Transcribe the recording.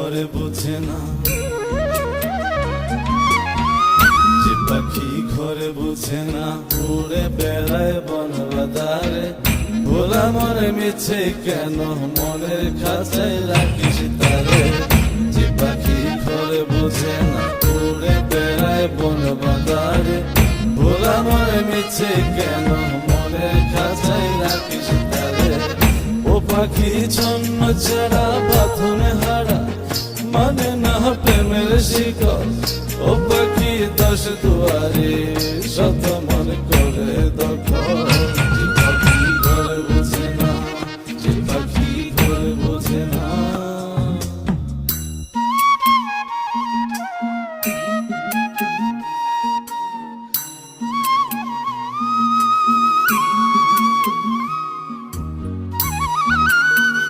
ঘরে বোঝে না, যে পাখি ঘরে বোঝে না, উড়ে বেড়ায় বন বাদারে। ভোলা মনে মিছে কেন মনের খাঁচায় রাখিস তারে, যে পাখি ঘরে বোঝে না, উড়ে বেড়ায় বন বাদারে। ভোলা মনে মিছে কেন মনের খাঁচায় রাখিস তারে। ও পাখি ছন্ন ছাড়া